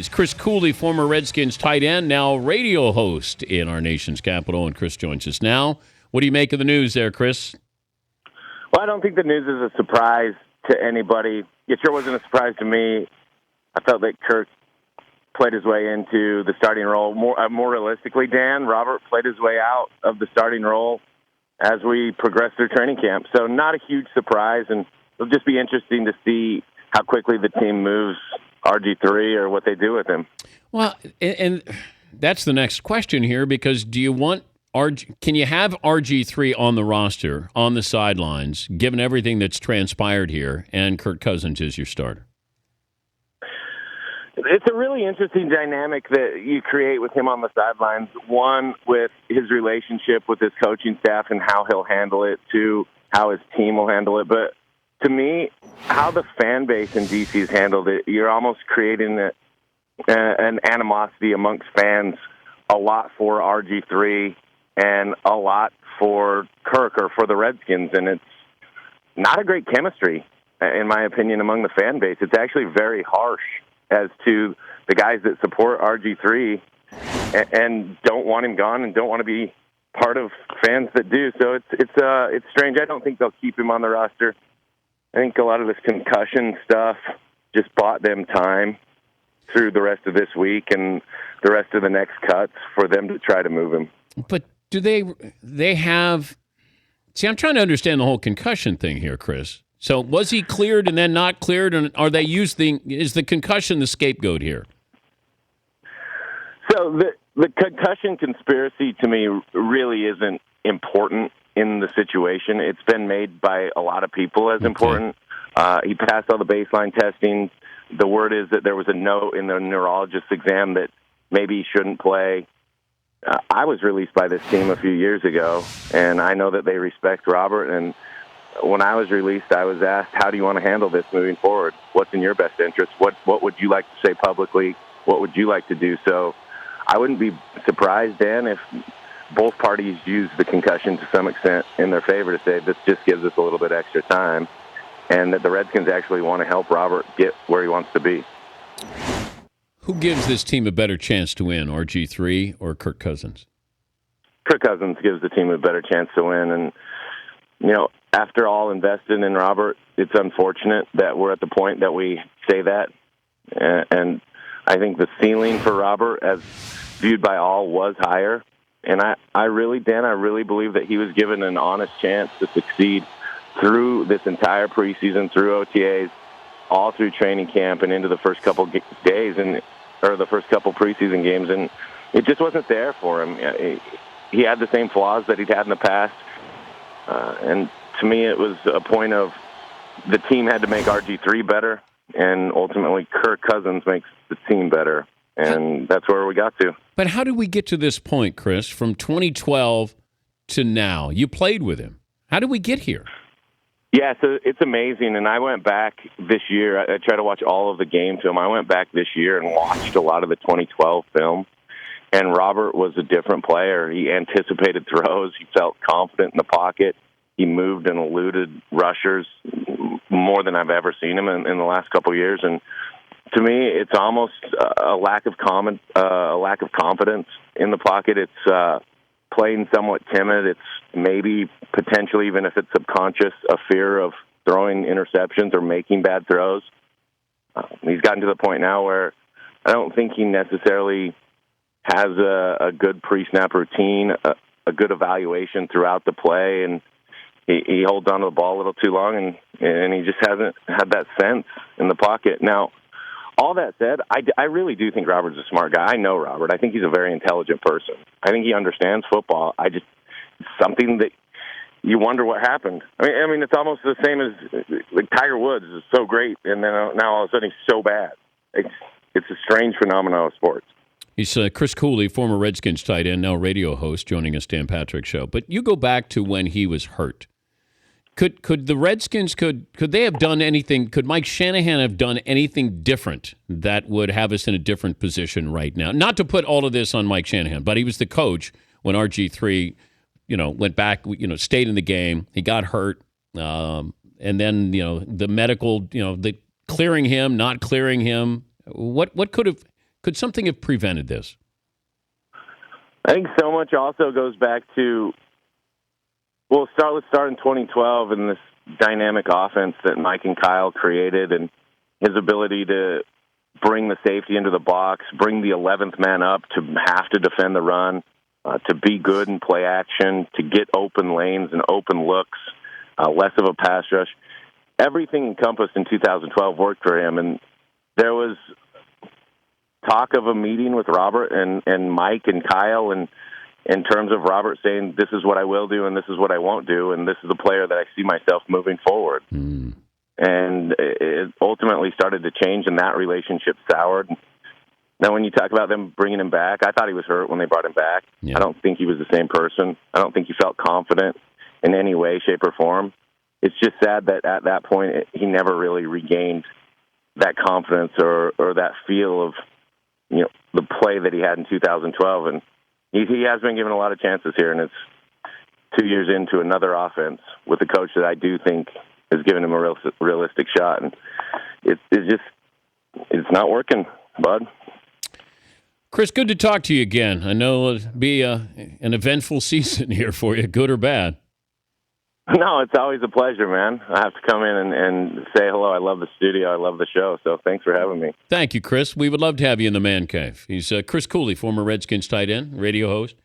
He's Chris Cooley, former Redskins tight end, now radio host in our nation's capital, and Chris joins us now. What do you make of the news there, Chris? Well, I don't think the news is a surprise to anybody. It sure wasn't a surprise to me. I felt that Kirk played his way into the starting role. More realistically, Dan, Robert played his way out of the starting role as we progressed through training camp. So not a huge surprise, and it'll just be interesting to see how quickly the team moves RG3 or what they do with him. Well, and that's the next question here, because do you want can you have RG3 on the roster, on the sidelines, given everything that's transpired here, and Kirk Cousins is your starter? It's a really interesting dynamic that you create with him on the sidelines. One, with his relationship with his coaching staff and how he'll handle it. Two, how his team will handle it. But to me, how the fan base in D.C.'s handled it, you're almost creating an animosity amongst fans, a lot for RG3 and a lot for Kirk or for the Redskins. And it's not a great chemistry, in my opinion, among the fan base. It's actually very harsh as to the guys that support RG3 and don't want him gone and don't want to be part of fans that do. So it's strange. I don't think they'll keep him on the roster. I think a lot of this concussion stuff just bought them time through the rest of this week and the rest of the next cuts for them to try to move him. But do they have... See, I'm trying to understand the whole concussion thing here, Chris. So was he cleared and then not cleared, and are they is the concussion the scapegoat here? So the concussion conspiracy to me really isn't important in the situation. It's been made by a lot of people as important. He passed all the baseline testing. The word is that there was a note in the neurologist's exam that maybe he shouldn't play. I was released by this team a few years ago, and I know that they respect Robert. And when I was released, I was asked, how do you want to handle this moving forward? What's in your best interest? What would you like to say publicly? What would you like to do? So I wouldn't be surprised, Dan, if both parties use the concussion to some extent in their favor to say this just gives us a little bit extra time, and that the Redskins actually want to help Robert get where he wants to be. Who gives this team a better chance to win, RG3 or Kirk Cousins? Kirk Cousins gives the team a better chance to win. And, after all invested in Robert, it's unfortunate that we're at the point that we say that. And I think the ceiling for Robert, as viewed by all, was higher. And I really believe that he was given an honest chance to succeed through this entire preseason, through OTAs, all through training camp and into the first couple days or the first couple preseason games, and it just wasn't there for him. He had the same flaws that he'd had in the past, and to me it was a point of the team had to make RG3 better, and ultimately Kirk Cousins makes the team better, and that's where we got to. But how did we get to this point, Chris, from 2012 to now? You played with him. How did we get here? Yeah, so it's amazing, and I went back this year. I tried to watch all of the game film. I went back this year and watched a lot of the 2012 film, and Robert was a different player. He anticipated throws. He felt confident in the pocket. He moved and eluded rushers more than I've ever seen him in the last couple of years. And to me, it's almost a lack of confidence in the pocket. It's playing somewhat timid. It's maybe potentially, even if it's subconscious, a fear of throwing interceptions or making bad throws. He's gotten to the point now where I don't think he necessarily has a good pre-snap routine, a good evaluation throughout the play, and he holds on to the ball a little too long, and he just hasn't had that sense in the pocket. Now, all that said, I really do think Robert's a smart guy. I know Robert. I think he's a very intelligent person. I think he understands football. It's something that you wonder what happened. I mean, it's almost the same as like Tiger Woods is so great, and then now all of a sudden he's so bad. It's a strange phenomenon of sports. He's Chris Cooley, former Redskins tight end, now radio host, joining us, Dan Patrick Show. But you go back to when he was hurt. Could the Redskins, could they have done anything, could Mike Shanahan have done anything different that would have us in a different position right now? Not to put all of this on Mike Shanahan, but he was the coach when RG3, went back, stayed in the game. He got hurt. And then, the medical, the clearing him, not clearing him. What could have, Could something have prevented this? I think so much also goes back to, let's start in 2012 and this dynamic offense that Mike and Kyle created, and his ability to bring the safety into the box, bring the 11th man up to have to defend the run, to be good in play action, to get open lanes and open looks, less of a pass rush. Everything encompassed in 2012 worked for him, and there was talk of a meeting with Robert and Mike and Kyle, and in terms of Robert saying, this is what I will do and this is what I won't do, and this is the player that I see myself moving forward. Mm. And it ultimately started to change, and that relationship soured. Now, when you talk about them bringing him back, I thought he was hurt when they brought him back. Yeah. I don't think he was the same person. I don't think he felt confident in any way, shape, or form. It's just sad that at that point he never really regained that confidence or that feel of, the play that he had in 2012. And he has been given a lot of chances here, and it's 2 years into another offense with a coach that I do think has given him a realistic shot. And it's not working, bud. Chris, good to talk to you again. I know it'll be an eventful season here for you, good or bad. No, it's always a pleasure, man. I have to come in and say hello. I love the studio. I love the show. So thanks for having me. Thank you, Chris. We would love to have you in the Man Cave. He's Chris Cooley, former Redskins tight end, radio host.